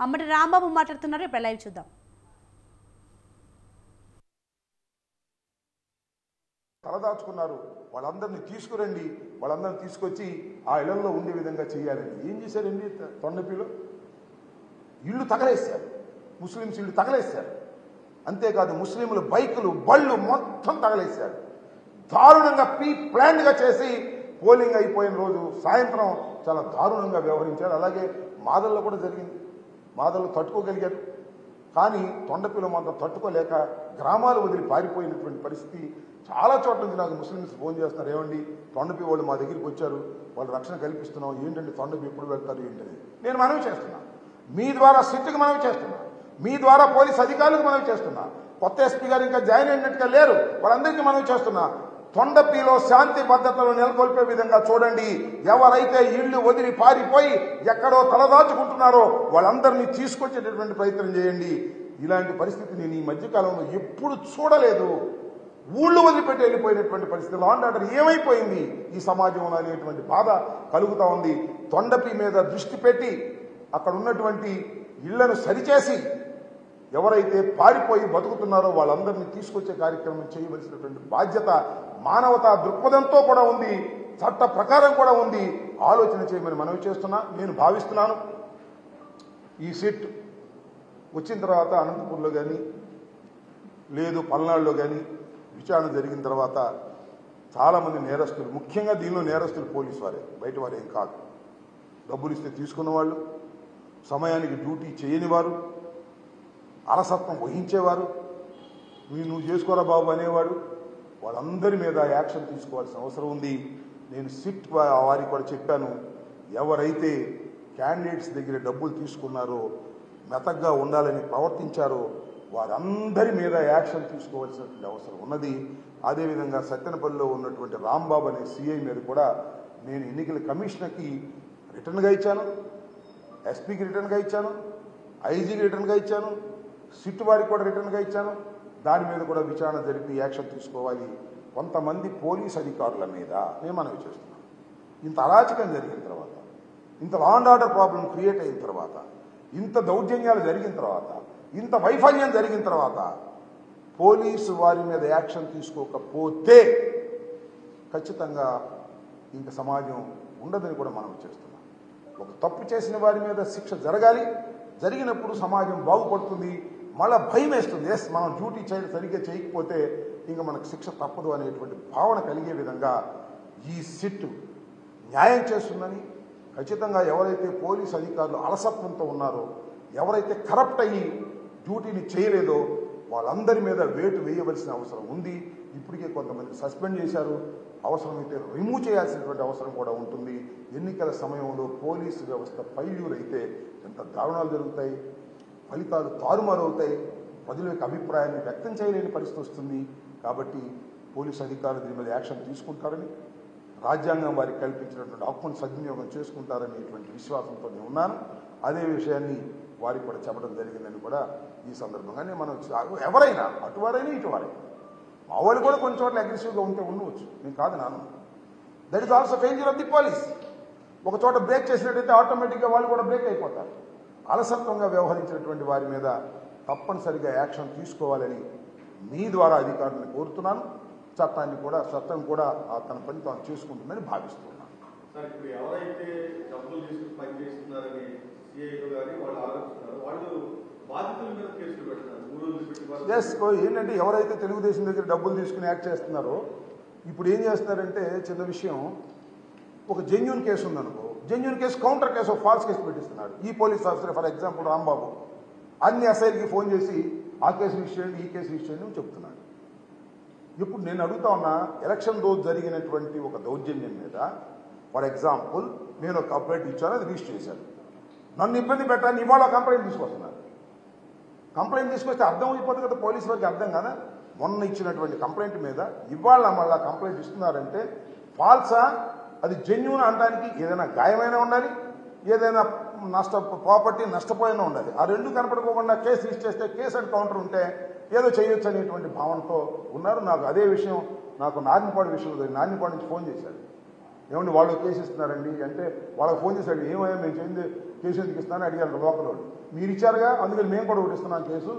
అమ్మటి రాంబాబు మాట్లాడుతున్నారు. ఇప్పుడు లైవ్ చూద్దాం. తలదాచుకున్నారు. వాళ్ళందరినీ తీసుకురండి, వాళ్ళందరినీ తీసుకొచ్చి ఆ ఇళ్లలో ఉండే విధంగా చేయాలని ఏం చేశారండి? తొండపిలో ఇళ్ళు తగలేశారు, ముస్లిమ్స్ ఇళ్ళు తగలేశారు. అంతేకాదు ముస్లింలు బైకులు బళ్ళు మొత్తం తగలేశారు. దారుణంగా ప్లాన్గా చేసి పోలింగ్ అయిపోయిన రోజు సాయంత్రం చాలా దారుణంగా వ్యవహరించారు. అలాగే మాదల్లో కూడా జరిగింది. మాదల్లో తట్టుకోగలిగారు, కానీ తొండపిలో మాత్రం తట్టుకోలేక గ్రామాలు వదిలి పారిపోయినటువంటి పరిస్థితి. చాలా చోట్ల నుంచి నాకు ముస్లిమ్స్ ఫోన్ చేస్తున్నారు, ఏమండి తొండపి వాళ్ళు మా దగ్గరికి వచ్చారు, వాళ్ళు రక్షణ కల్పిస్తున్నాం, ఏంటండి తొండపి ఎప్పుడు వెళ్తారు ఏంటని. నేను మనవి చేస్తున్నా, మీ ద్వారా సిట్కి మనవి చేస్తున్నా, మీ ద్వారా పోలీస్ అధికారులకు మనవి చేస్తున్నా, కొత్త ఎస్పీ గారు ఇంకా జాయిన్ అయినట్టుగా లేరు, వాళ్ళందరికీ మనవి చేస్తున్నా. తొండపిలో శాంతి భద్రతలు నెలకొల్పే విధంగా చూడండి. ఎవరైతే ఇళ్లు వదిలి పారిపోయి ఎక్కడో తలదాచుకుంటున్నారో వాళ్ళందరినీ తీసుకొచ్చేటటువంటి ప్రయత్నం చేయండి. ఇలాంటి పరిస్థితి నేను ఈ మధ్యకాలంలో ఎప్పుడు చూడలేదు. ఊళ్ళు వదిలిపెట్టి వెళ్ళిపోయినటువంటి పరిస్థితి, లా అండ్ ఆర్డర్ ఏమైపోయింది ఈ సమాజంలో అనేటువంటి బాధ కలుగుతూ ఉంది. తొండపి మీద దృష్టి పెట్టి అక్కడ ఉన్నటువంటి ఇళ్లను సరిచేసి ఎవరైతే పారిపోయి బతుకుతున్నారో వాళ్ళందరినీ తీసుకొచ్చే కార్యక్రమం చేయవలసినటువంటి బాధ్యత మానవతా దృక్పథంతో కూడా ఉంది, చట్ట ప్రకారం కూడా ఉంది. ఆలోచన చేయమని మనవి చేస్తున్నా. నేను భావిస్తున్నాను ఈ సిట్ వచ్చిన తర్వాత అనంతపూర్లో కానీ లేదు పల్నాడులో కానీ విచారణ జరిగిన తర్వాత చాలామంది నేరస్తులు, ముఖ్యంగా దీనిలో నేరస్తులు పోలీసు వారే, బయట వారు ఏం కాదు, డబ్బులు ఇస్తే తీసుకున్న వాళ్ళు, సమయానికి డ్యూటీ చేయని వారు, అలసత్వం వహించేవారు, నువ్వు చేసుకోరా బాబు అనేవాడు, వాళ్ళందరి మీద యాక్షన్ తీసుకోవాల్సిన అవసరం ఉంది. నేను సిట్ వారికి కూడా చెప్పాను, ఎవరైతే క్యాండిడేట్స్ దగ్గర డబ్బులు తీసుకున్నారో, మెతగ్గా ఉండాలని ప్రవర్తించారో వారందరి మీద యాక్షన్ తీసుకోవాల్సినటువంటి అవసరం ఉన్నది. అదేవిధంగా సత్తెనపల్లిలో ఉన్నటువంటి రాంబాబు అనే సిఐ మీద కూడా నేను ఎన్నికల కమిషనర్కి రిటర్న్గా ఇచ్చాను, ఎస్పీకి రిటర్న్గా ఇచ్చాను, ఐజీకి రిటర్న్గా ఇచ్చాను, సిట్ వారికి కూడా రిటర్న్గా ఇచ్చాను. దాని మీద కూడా విచారణ జరిపి యాక్షన్ తీసుకోవాలి. కొంతమంది పోలీస్ అధికారుల మీద నేను మనవి చేస్తున్నాను. ఇంత అరాచకం జరిగిన తర్వాత, ఇంత law and order problem create అయిన తర్వాత, ఇంత దౌర్జన్యాలు జరిగిన తర్వాత, ఇంత వైఫల్యం జరిగిన తర్వాత పోలీసు వారి మీద యాక్షన్ తీసుకోకపోతే ఖచ్చితంగా ఇంక సమాజం ఉండదని కూడా మనం చేస్తున్నాం. ఒక తప్పు చేసిన వారి మీద శిక్ష జరగాలి. జరిగినప్పుడు సమాజం బాగుపడుతుంది. మళ్ళీ భయం వేస్తుంది, ఎస్ మనం డ్యూటీ సరిగ్గా చేయకపోతే ఇంకా మనకు శిక్ష తప్పదు అనేటువంటి భావన కలిగే విధంగా ఈ సిట్ న్యాయం చేస్తుందని, ఖచ్చితంగా ఎవరైతే పోలీసు అధికారులు అలసత్వంతో ఉన్నారో, ఎవరైతే కరప్ట్ అయ్యి డ్యూటీని చేయలేదో వాళ్ళందరి మీద వేటు వేయవలసిన అవసరం ఉంది. ఇప్పటికే కొంతమంది సస్పెండ్ చేశారు, అవసరమైతే రిమూవ్ చేయాల్సినటువంటి అవసరం కూడా ఉంటుంది. ఎన్నికల సమయంలో పోలీసు వ్యవస్థ ఫెయిల్యూర్ అయితే ఎంత దారుణాలు జరుగుతాయి, ఫలితాలు తారుమారవుతాయి, ప్రజల యొక్క అభిప్రాయాన్ని వ్యక్తం చేయలేని పరిస్థితి వస్తుంది. కాబట్టి పోలీసు అధికారులు దీని మీద యాక్షన్ తీసుకుంటారని, రాజ్యాంగం వారికి కల్పించినటువంటి హక్కును సద్వినియోగం చేసుకుంటారనేటువంటి విశ్వాసంతో నేను ఉన్నాను. అదే విషయాన్ని వారికి కూడా చెప్పడం జరిగిందని కూడా ఈ సందర్భంగానే మనం ఎవరైనా అటువారైనా ఇటువారైనా, మా వాళ్ళు కూడా కొన్ని చోట్ల అగ్రెసివ్గా ఉంటే ఉండవచ్చు, నేను కాదు నాను. That is also failure of the police. ఒక చోట బ్రేక్ చేసినట్టయితే ఆటోమేటిక్గా వాళ్ళు కూడా బ్రేక్ అయిపోతారు. అలసత్వంగా వ్యవహరించినటువంటి వారి మీద తప్పనిసరిగా యాక్షన్ తీసుకోవాలని మీ ద్వారా అధికారులను కోరుతున్నాను. చట్టం కూడా తన పని తాను చేసుకుంటుందని భావిస్తున్నాను. ఎస్, ఏంటంటే ఎవరైతే తెలుగుదేశం దగ్గర డబ్బులు తీసుకుని యాక్ట్ చేస్తున్నారో ఇప్పుడు ఏం చేస్తున్నారంటే, చిన్న విషయం, ఒక జెన్యూన్ కేసు ఉందనుకో, genuine case counter case, false case పెట్టిస్తున్నాడు ఈ police officer. For example Rambabu అన్ని ఎస్ఐలకి ఫోన్ చేసి ఆ కేసు లిస్ట్ చేయండి, ఈ కేసు లిస్ట్ చేయండి అని చెప్తున్నాడు. ఇప్పుడు నేను అడుగుతా ఉన్నా, ఎలక్షన్ రోజు జరిగినటువంటి ఒక దౌర్జన్యం మీద ఫర్ ఎగ్జాంపుల్ నేను ఒక కంప్లైంట్ ఇచ్చాను, అది రిజిస్టర్ చేశాను, నన్ను ఇబ్బంది పెట్టాలని ఇవాళ కంప్లైంట్ తీసుకొస్తున్నారు. కంప్లైంట్ తీసుకొస్తే అర్థం అయిపోతుంది కదా పోలీసు వారికి, అర్థం కదా. మొన్న ఇచ్చినటువంటి కంప్లైంట్ మీద ఇవాళ మళ్ళీ కంప్లైంట్ ఇస్తున్నారంటే ఫాల్సా, అది జెన్యూన్ అనడానికి ఏదైనా గాయమైనా ఉండాలి, ఏదైనా ప్రాపర్టీ నష్టపోయినా ఉండాలి. ఆ రెండు కనపడుకోకుండా కేసు రిజిస్టర్ చేస్తే కేసు అండ్ కౌంటర్ ఉంటే ఏదో చేయొచ్చు అనేటువంటి భావనతో ఉన్నారు. నాకు అదే విషయం, నాకు నారాయణపాడు విషయంలో నారాయణపాడు నుంచి ఫోన్ చేశాడు, ఏమండి వాళ్ళు కేసు ఇస్తున్నారండి అంటే, వాళ్ళకి ఫోన్ చేశాడు, ఏమయ్యా మేము చేయింది కేసు ఎందుకు ఇస్తానని అడిగారు లోకల్ వాళ్ళు. మీరు ఇచ్చారుగా, అందుకని మేము కూడా ఒకటి ఇస్తున్నాం కేసు.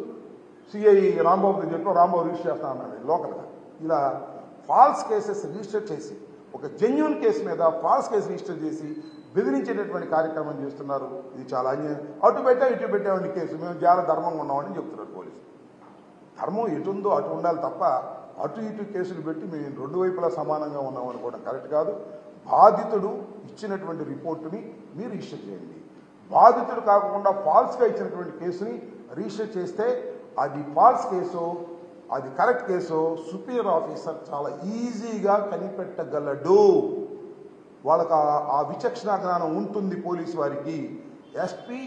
సిఐ రాంబాబుతో చెప్పి రాంబాబు రిజిస్టర్ చేస్తా అన్నాడు లోకల్గా. ఇలా ఫాల్స్ కేసెస్ రిజిస్టర్ చేసి, ఒక జెన్యున్ కేసు మీద ఫాల్స్ కేసు రిజిస్టర్ చేసి బెదిరించేటటువంటి కార్యక్రమం చేస్తున్నారు. ఇది చాలా అన్యాయం. అటు పెట్టామండి కేసు, మేము చాలా ధర్మంగా ఉన్నామని చెప్తున్నారు పోలీసులు. ధర్మం ఎటు ఉందో అటు ఉండాలి తప్ప అటు ఇటు కేసులు పెట్టి మేము రెండు వైపులా సమానంగా ఉన్నామనుకోవడం కరెక్ట్ కాదు. బాధితుడు ఇచ్చినటువంటి రిపోర్టుని మీరు రిజిస్టర్ చేయండి. బాధితుడు కాకుండా ఫాల్స్గా ఇచ్చినటువంటి కేసుని రిజిస్టర్ చేస్తే అది ఫాల్స్ కేసు, అది కరెక్ట్ కేసు సుపీరియర్ ఆఫీసర్ చాలా ఈజీగా కనిపెట్టగలడు. వాళ్ళకి ఆ విచక్షణ జ్ఞానం ఉంటుంది పోలీసు వారికి. ఎస్పీ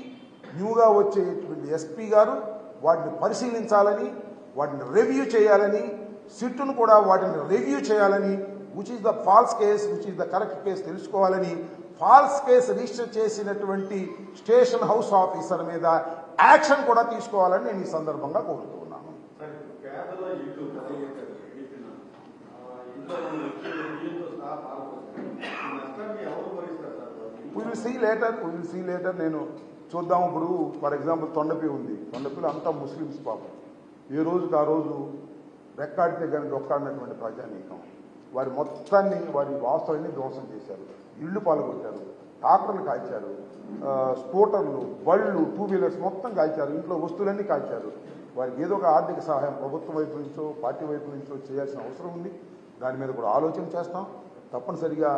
న్యూగా వచ్చేటువంటి ఎస్పీ గారు వాటిని పరిశీలించాలని, వాటిని రివ్యూ చేయాలని, సిట్టును కూడా వాటిని రివ్యూ చేయాలని, which is the false case, which is the correct case తెలుసుకోవాలని, ఫాల్స్ కేసు రిజిస్టర్ చేసినటువంటి స్టేషన్ హౌస్ ఆఫీసర్ మీద యాక్షన్ కూడా తీసుకోవాలని నేను ఈ సందర్భంగా కోరుతున్నాను. Will see later. నేను చూద్దాం. ఇప్పుడు ఫర్ ఎగ్జాంపుల్ తొండపి ఉంది. తొండపిలో అంతా ముస్లిమ్స్ పాపం. ఏ రోజుకి ఆ రోజు రెక్కాడితే కానీ డొక్కాడినటువంటి ప్రజానీకం వారి మొత్తాన్ని, వారి వాస్తువుల్ని ధ్వంసం చేశారు. ఇళ్లు పాల్గొట్టారు, ట్రాక్టర్లు కాల్చారు, స్కూటర్లు, బళ్ళు, టూ వీలర్స్ మొత్తం కాల్చారు, ఇంట్లో వస్తువులన్నీ కాల్చారు. వారికి ఏదో ఒక ఆర్థిక సహాయం ప్రభుత్వం వైపు నుంచో పార్టీ వైపు నుంచో చేయాల్సిన అవసరం ఉంది. దాని మీద కూడా ఆలోచన చేస్తాం. తప్పనిసరిగా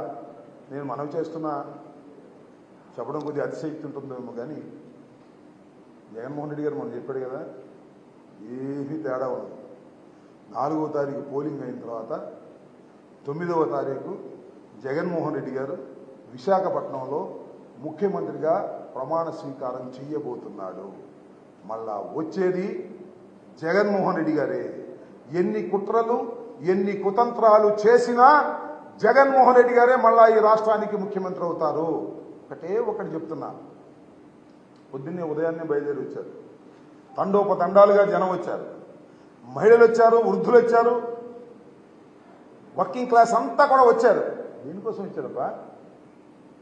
నేను మనవి చేస్తున్నా, చెప్పడం కొద్దిగా అతిశక్తి ఉంటుందేమో కానీ జగన్మోహన్ రెడ్డి గారు మనం చెప్పాడు కదా, ఏమీ తేడా ఉంది. 4వ తారీఖు పోలింగ్ అయిన తర్వాత 9వ తారీఖు జగన్మోహన్ రెడ్డి గారు విశాఖపట్నంలో ముఖ్యమంత్రిగా ప్రమాణ స్వీకారం చేయబోతున్నాడు. మళ్ళా వచ్చేది జగన్మోహన్ రెడ్డి గారే. ఎన్ని కుట్రలు, ఎన్ని కుతంత్రాలు చేసినా జగన్మోహన్ రెడ్డి గారే మళ్ళా ఈ రాష్ట్రానికి ముఖ్యమంత్రి అవుతారు. ఒకటి చెప్తున్నా, పొద్దున్నే ఉదయాన్నే బయలుదేరి వచ్చారు. తండోపతండాలుగా జనం వచ్చారు, మహిళలు వచ్చారు, వృద్ధులు వచ్చారు, వర్కింగ్ క్లాస్ అంతా కూడా వచ్చారు. దీనికోసం వచ్చారప్ప.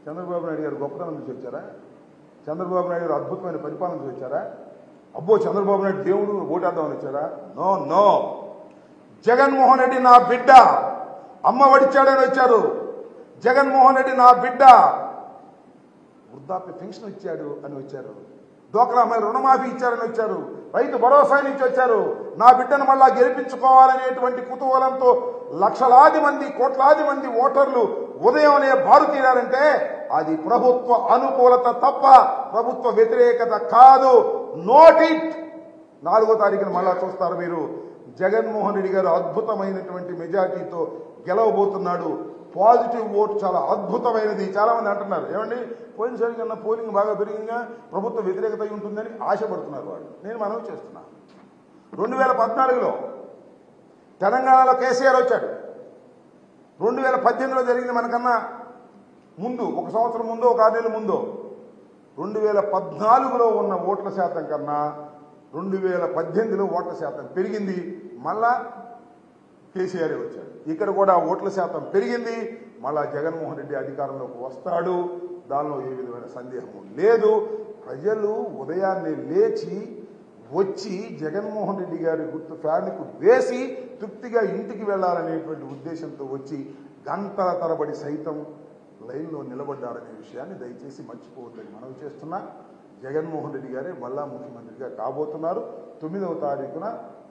చంద్రబాబు నాయుడు గారు గొప్పతనం నుంచి వచ్చారా? చంద్రబాబు నాయుడు గారు అద్భుతమైన పరిపాలన నుంచి వచ్చారా? అబ్బో చంద్రబాబు నాయుడు దేవుడు ఓటేద్దామని వచ్చారా? No no. జగన్మోహన్ రెడ్డి నా బిడ్డ, అమ్మ వడిచాడని వచ్చారు. జగన్మోహన్ రెడ్డి నా బిడ్డ, వృద్ధాప్య పెన్షన్ ఇచ్చాడు అని వచ్చారు. డ్వాక్రా మహిళ రుణమాఫీ ఇచ్చారని వచ్చారు. రైతు భరోసా నుంచి వచ్చారు. నా బిడ్డను మళ్ళా గెలిపించుకోవాలనేటువంటి కుతూహలంతో లక్షలాది మంది, కోట్లాది మంది ఓటర్లు ఉదయంనే బారు తీరారంటే అది ప్రభుత్వ అనుకూలత తప్ప ప్రభుత్వ వ్యతిరేకత కాదు. Note it. 4వ తారీఖున మళ్ళా చూస్తారు మీరు. జగన్మోహన్ రెడ్డి గారు అద్భుతమైనటువంటి మెజార్టీతో గెలవబోతున్నాడు. పాజిటివ్ ఓటు చాలా అద్భుతమైనది. చాలా మంది అంటున్నారు, ఏమండి పోయినసారి కన్నా పోలింగ్ బాగా పెరిగిందా, ప్రభుత్వ వ్యతిరేకత ఉంటుందని ఆశపడుతున్నారు వాళ్ళు. నేను మనవి చేస్తున్నా, 2014లో తెలంగాణలో కేసీఆర్ వచ్చాడు. 2018లో జరిగింది మనకన్నా ముందు, 1 సంవత్సరం ముందో 1 6 నెలల ముందో. 2014లో ఉన్న ఓట్ల శాతం కన్నా 2018లో ఓట్ల శాతం పెరిగింది. మళ్ళా కేసీఆర్ వచ్చాడు. ఇక్కడ కూడా ఓట్ల శాతం పెరిగింది. మళ్ళా జగన్మోహన్ రెడ్డి అధికారంలోకి వస్తాడు. దానిలో ఏ విధమైన సందేహము లేదు. ప్రజలు ఉదయాన్నే లేచి వచ్చి జగన్మోహన్ రెడ్డి గారి గుర్తు ఫ్యాన్కు వేసి తృప్తిగా ఇంటికి వెళ్లాలనేటువంటి ఉద్దేశంతో వచ్చి గంటల తరబడి సైతం లైన్లో నిలబడ్డారనే విషయాన్ని దయచేసి మర్చిపోవద్దని మనవి చేస్తున్నా. జగన్మోహన్ రెడ్డి గారే మళ్ళా ముఖ్యమంత్రిగా కాబోతున్నారు. 9వ తారీఖున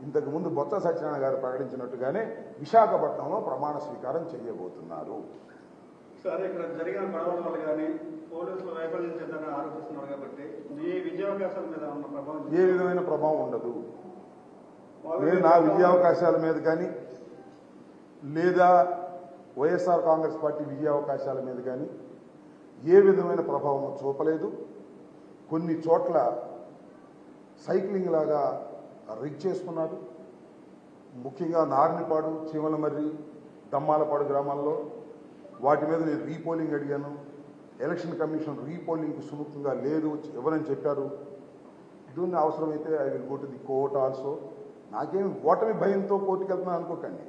ఇంతకుముందు బొత్స సత్యనారాయణ గారు ప్రకటించినట్టుగానే విశాఖపట్నంలో ప్రమాణ స్వీకారం చేయబోతున్నారు. సార్, ఇక్కడ జరిగిన గొడవల వల్ల కానీ పోలీసులు వైఫల్యం చెందని ఆరోపిస్తున్నారు కాబట్టి మీ విద్యావకాశాల మీద ఉన్న ప్రభావం ఏ విధమైన ప్రభావం ఉండదు. నేను నా విద్యావకాశాల మీద కానీ లేదా వైఎస్ఆర్ కాంగ్రెస్ పార్టీ విజయావకాశాల మీద కానీ ఏ విధమైన ప్రభావం చూపలేదు. కొన్ని చోట్ల సైక్లింగ్ లాగా రిగ్ చేసుకున్నారు. ముఖ్యంగా నార్నిపాడు, చీమలమర్రి, దమ్మాలపాడు గ్రామాల్లో వాటి మీద నేను రీపోలింగ్ అడిగాను. ఎలక్షన్ కమిషన్ రీపోలింగ్కి సుముఖంగా లేదు ఎవరని చెప్పారు. దీన్ని అవసరమైతే I will go to the court also. నాకేమి ఓటమి భయంతో కోర్టుకు వెళ్తున్నాను అనుకోకండి.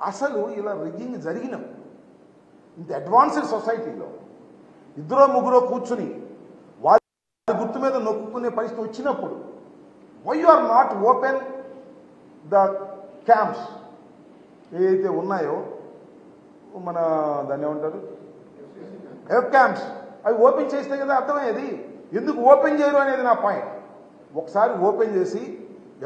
అసలు ఇలా రిగ్గింగ్ జరిగినప్పుడు ఇంత అడ్వాన్స్డ్ సొసైటీలో 2 3 కూర్చుని వారి గొంతు మీద నొక్కునే పరిస్థితి వచ్చినప్పుడు why are not open the camps ఏవైతే ఉన్నాయో మన దాన్ని ఏమంటారు ఎఫ్ క్యాంప్స్ అవి ఓపెన్ చేస్తే కదా అర్థమయ్యేది. ఎందుకు ఓపెన్ చేయరు అనేది నా పాయింట్. ఒకసారి ఓపెన్ చేసి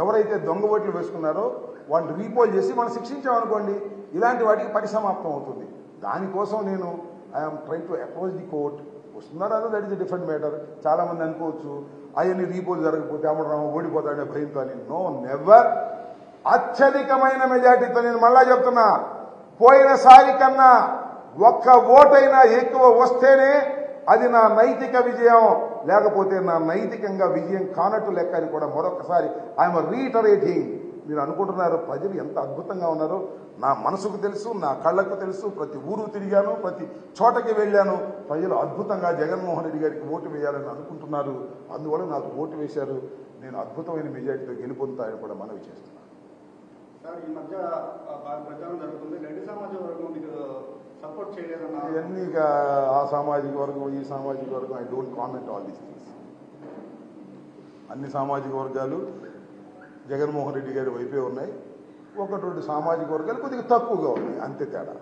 ఎవరైతే దొంగ ఓట్లు వేసుకున్నారో వాళ్ళని రీపోల్ చేసి మనం శిక్షించామనుకోండి ఇలాంటి వాటికి పరిసమాప్తం అవుతుంది. దానికోసం నేను I'm trying to approach the court. వస్తున్నారా that is a different matter. చాలా మంది అనుకోవచ్చు అవన్నీ రీపోల్ జరగకపోతే అమ్మడం ఓడిపోతాడనే భయంతో అని. No, never. అత్యధికమైన మెజార్టీతో నేను మళ్ళా చెప్తున్నా, పోయినసారి కన్నా ఒక్క ఓటైనా ఎక్కువ వస్తేనే అది నా నైతిక విజయం, లేకపోతే నా నైతికంగా విజయం కానట్టు లెక్క అని కూడా మరొకసారి ఐఎమ్ రీటరేటింగ్. మీరు అనుకుంటున్నారు ప్రజలు ఎంత అద్భుతంగా ఉన్నారో. నా మనసుకు తెలుసు, నా కళ్ళకు తెలుసు. ప్రతి ఊరు తిరిగాను, ప్రతి చోటకి వెళ్ళాను. ప్రజలు అద్భుతంగా జగన్మోహన్ రెడ్డి గారికి ఓటు వేయాలని అనుకుంటున్నారు. అందువల్ల నాకు ఓటు వేశారు. నేను అద్భుతమైన మెజార్టీతో గెలుపొందుతాయని కూడా మనవి చేస్తున్నాను. సార్, ఈ మధ్య ప్రచారం జరుగుతుంది, రెడ్డి సామాజిక వర్గం మీకు సపోర్ట్ చేయలేదన్న. ఇవన్నీ ఆ సామాజిక వర్గం ఈ సామాజిక వర్గం I don't comment all these things. అన్ని సామాజిక వర్గాలు జగన్మోహన్ రెడ్డి గారి వైపే ఉన్నాయి. ఒకటి సామాజిక వర్గాలు కొద్దిగా తక్కువగా ఉన్నాయి, అంతే తేడా.